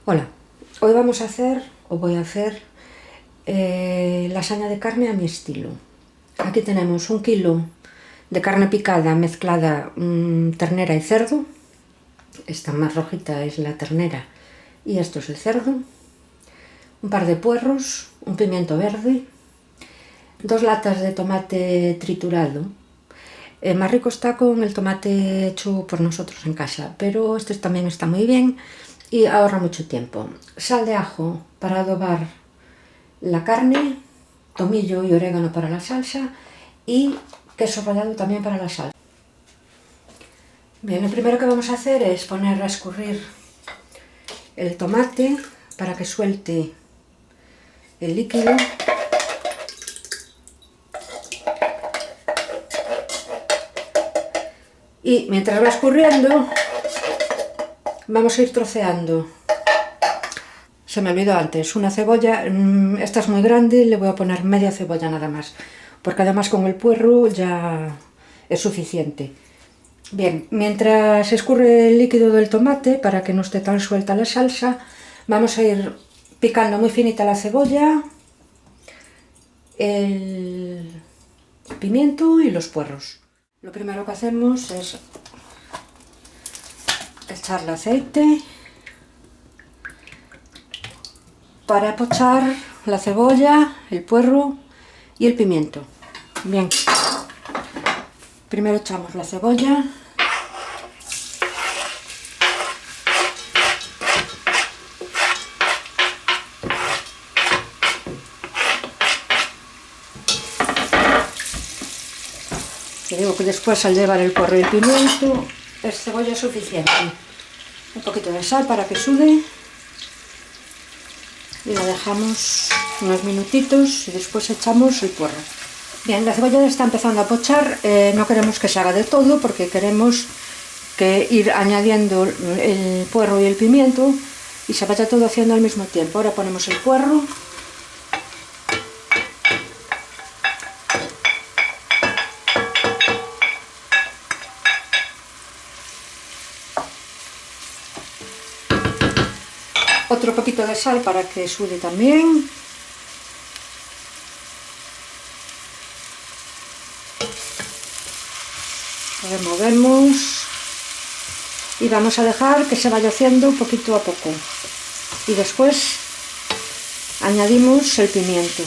Hola, hoy vamos a hacer, o voy a hacer, lasaña de carne a mi estilo. Aquí tenemos 1 kilo de carne picada mezclada ternera y cerdo. Esta más rojita es la ternera y esto es el cerdo. Un par de puerros, un pimiento verde, 2 latas de tomate triturado. Más rico está con el tomate hecho por nosotros en casa, pero este también está muy bien y ahorra mucho tiempo. Sal de ajo para adobar la carne, tomillo y orégano para la salsa y queso rallado también para la salsa. Bien, lo primero que vamos a hacer es poner a escurrir el tomate para que suelte el líquido. Y mientras va escurriendo, vamos a ir troceando. Se me olvidó antes, una cebolla, esta es muy grande, le voy a poner media cebolla nada más, porque además con el puerro ya es suficiente. Bien, mientras escurre el líquido del tomate, para que no esté tan suelta la salsa, vamos a ir picando muy finita la cebolla, el pimiento y los puerros. Lo primero que hacemos es echarle aceite para pochar la cebolla, el puerro y el pimiento. Bien, primero echamos la cebolla. Te digo que después, al llevar el puerro y el pimiento, es cebolla suficiente. Un poquito de sal para que sude y la dejamos unos minutitos y después echamos el puerro. Bien, la cebolla ya está empezando a pochar, no queremos que se haga de todo porque queremos que ir añadiendo el puerro y el pimiento y se vaya todo haciendo al mismo tiempo. Ahora ponemos el puerro. Otro poquito de sal para que sude también. Removemos y vamos a dejar que se vaya haciendo poquito a poco. Y después añadimos el pimiento.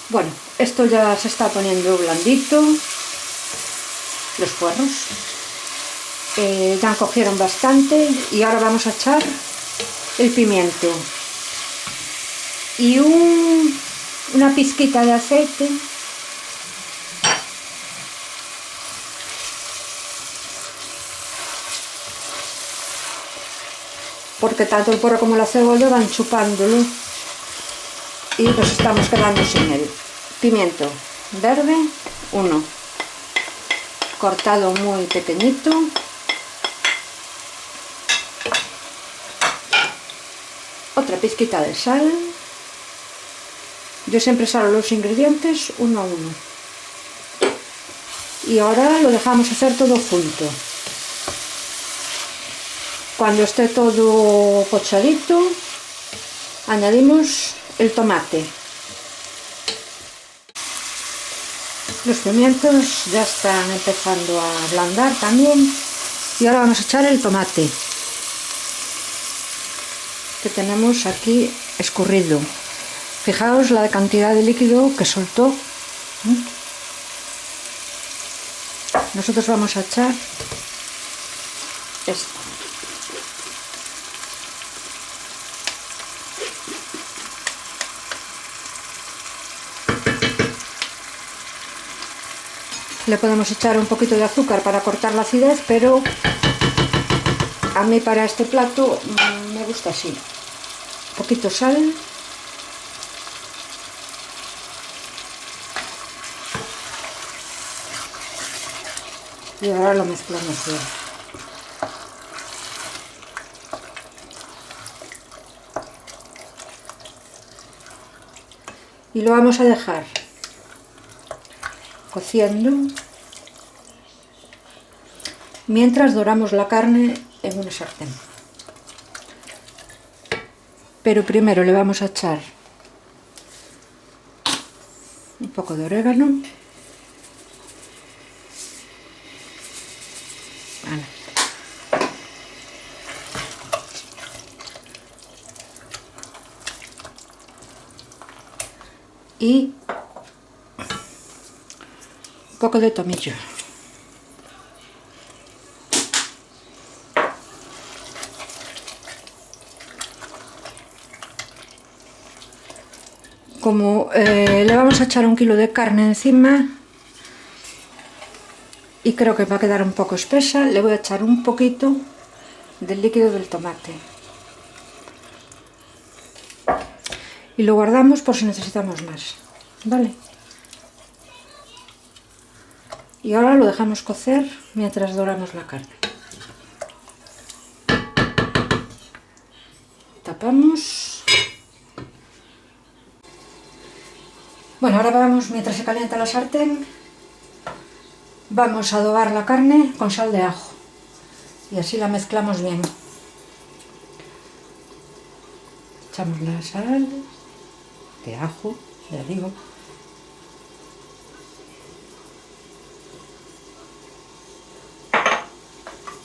Bueno, esto ya se está poniendo blandito. Los puerros ya cogieron bastante y ahora vamos a echar el pimiento y una pizquita de aceite porque tanto el puerro como la cebolla van chupándolo y nos estamos quedando sin él. Pimiento verde, uno cortado muy pequeñito, otra pizquita de sal. Yo siempre salo los ingredientes uno a uno y ahora lo dejamos hacer todo junto. Cuando esté todo pochadito, añadimos el tomate. Los pimientos ya están empezando a ablandar también y ahora vamos a echar el tomate que tenemos aquí escurrido. Fijaos la cantidad de líquido que soltó. Nosotros vamos a echar esto. Le podemos echar un poquito de azúcar para cortar la acidez, pero a mí para este plato me gusta así. Un poquito de sal. Y ahora lo mezclamos bien. y lo vamos a dejar cociendo mientras doramos la carne en una sartén. Pero primero le vamos a echar un poco de orégano. Vale. Y un poco de tomillo. Como le vamos a echar 1 kilo de carne encima y creo que va a quedar un poco espesa, le voy a echar un poquito del líquido del tomate. Y lo guardamos por si necesitamos más, ¿vale? Y ahora lo dejamos cocer mientras doramos la carne. Tapamos. Bueno, ahora vamos, mientras se calienta la sartén, vamos a adobar la carne con sal de ajo y así la mezclamos bien. Echamos la sal de ajo, ya digo.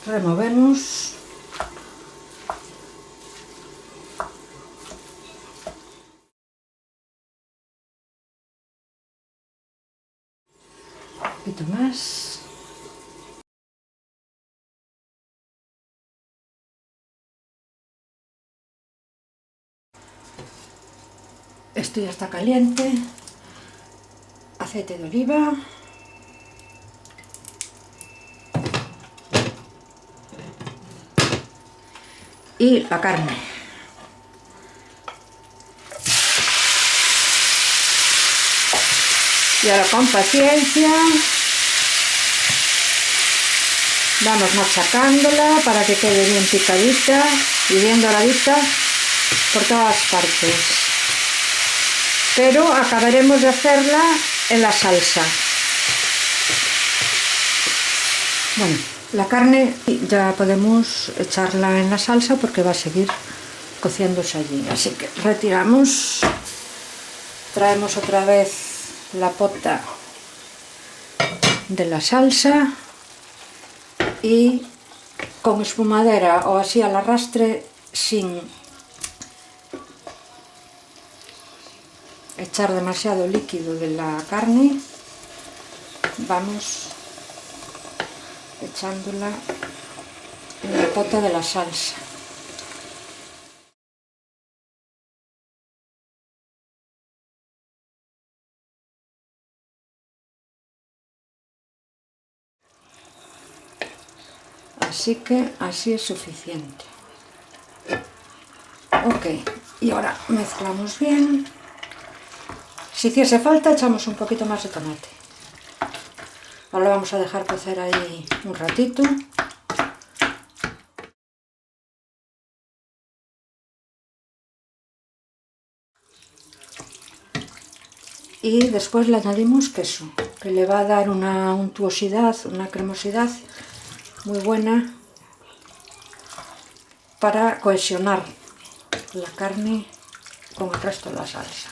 Removemos. Un poquito más. Esto ya está caliente. Aceite de oliva. Y la carne. Y ahora con paciencia vamos machacándola para que quede bien picadita y bien doradita por todas partes. Pero acabaremos de hacerla en la salsa. Bueno, la carne ya podemos echarla en la salsa porque va a seguir cociéndose allí. Así que retiramos, traemos otra vez la pota de la salsa y con espumadera o así al arrastre, sin echar demasiado líquido de la carne, vamos echándola en la pota de la salsa. Así que así es suficiente. Ok, y ahora mezclamos bien. Si hiciese falta echamos un poquito más de tomate. Ahora lo vamos a dejar cocer ahí un ratito. Y después le añadimos queso, que le va a dar una untuosidad, una cremosidad muy buena para cohesionar la carne con el resto de la salsa.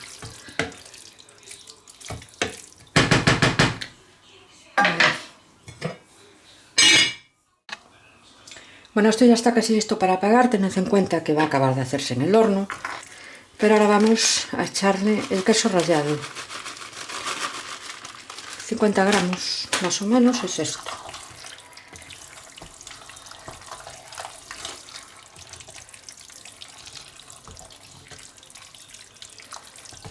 Bueno, esto ya está casi listo para pegar, tened en cuenta que va a acabar de hacerse en el horno, pero ahora vamos a echarle el queso rallado. 50 gramos más o menos es esto.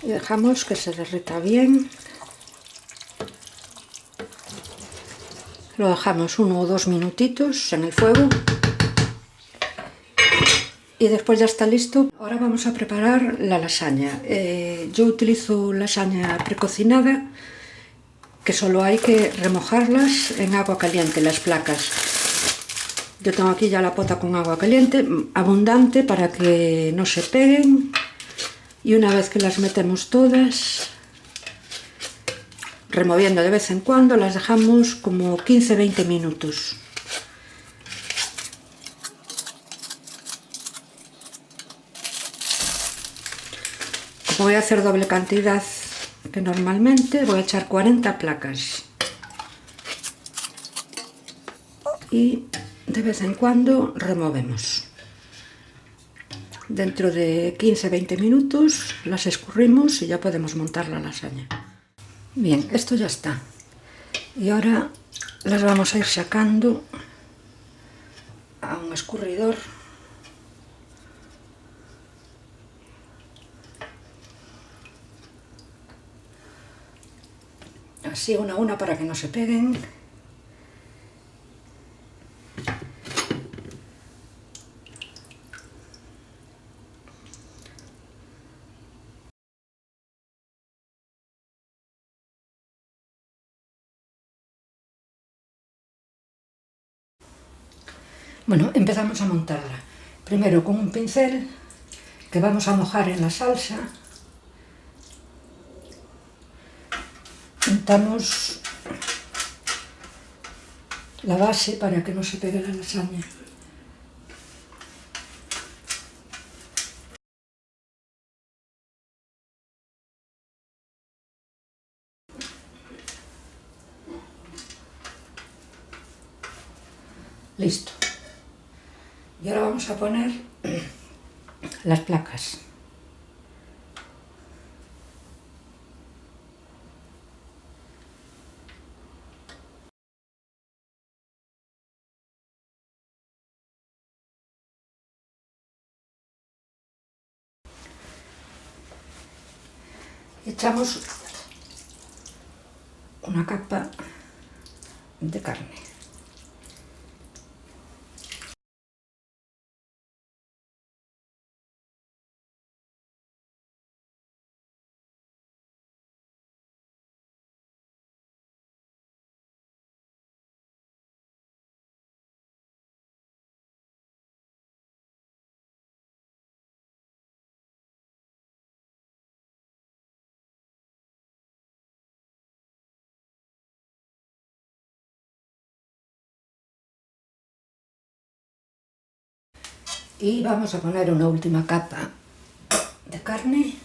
Y dejamos que se derrita bien. Lo dejamos 1 o 2 minutitos en el fuego. Y después ya está listo. Ahora vamos a preparar la lasaña. Yo utilizo lasaña precocinada, que solo hay que remojarlas en agua caliente, las placas. Yo tengo aquí ya la pota con agua caliente, abundante para que no se peguen. Y una vez que las metemos todas, removiendo de vez en cuando, las dejamos como 15-20 minutos. Como voy a hacer doble cantidad que normalmente, voy a echar 40 placas. Y de vez en cuando removemos. Dentro de 15-20 minutos las escurrimos y ya podemos montar la lasaña. Bien, esto ya está. Y ahora las vamos a ir sacando a un escurridor. Así una a una para que no se peguen. Bueno, empezamos a montarla. Primero con un pincel que vamos a mojar en la salsa. Untamos la base para que no se pegue la lasaña. Listo. Y ahora vamos a poner las placas. Echamos una capa de carne. Y vamos a poner una última capa de carne.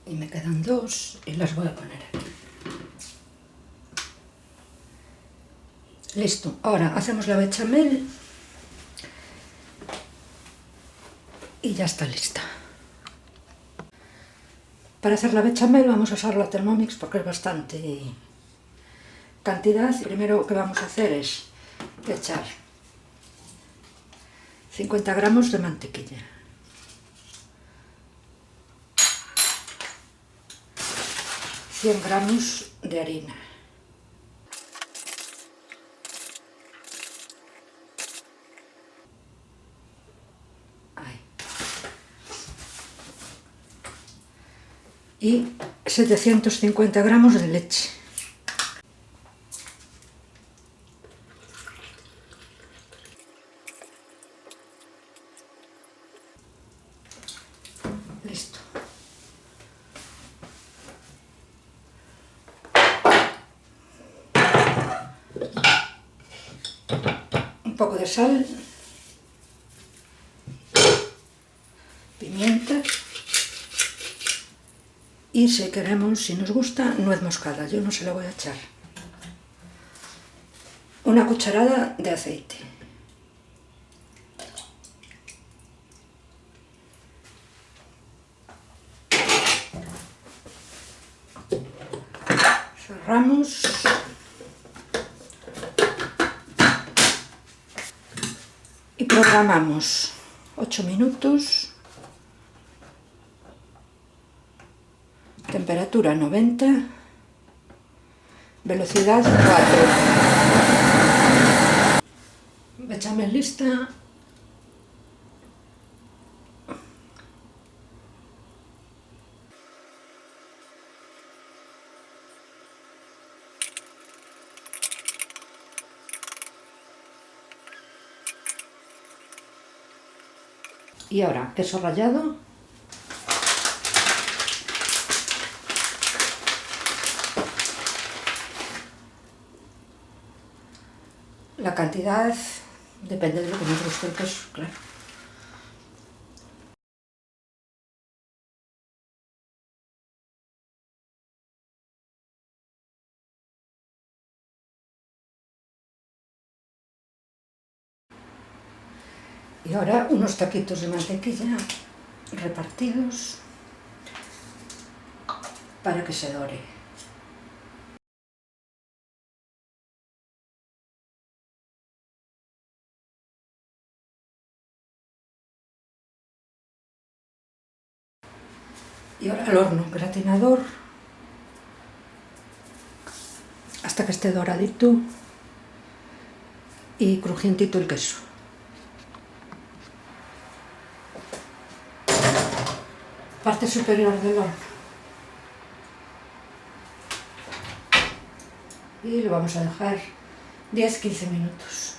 Y me quedan dos y las voy a poner aquí. Listo, ahora hacemos la bechamel y ya está lista. Para hacer la bechamel vamos a usar la Thermomix porque es bastante cantidad. Primero que vamos a hacer es echar 50 gramos de mantequilla, 100 gramos de harina, y 750 gramos de leche. Listo. Un poco de sal, pimienta y si queremos, si nos gusta, nuez moscada. Yo no se la voy a echar. Una cucharada de aceite. Cerramos. Y programamos 8 minutos temperatura 90, velocidad 4. Bechamel lista. Y ahora queso rallado. La cantidad depende de lo que nos guste el queso, claro. Y ahora unos taquitos de mantequilla repartidos para que se dore. Y ahora al horno, gratinador, hasta que esté doradito y crujientito el queso. Parte superior del horno. Y lo vamos a dejar 10-15 minutos.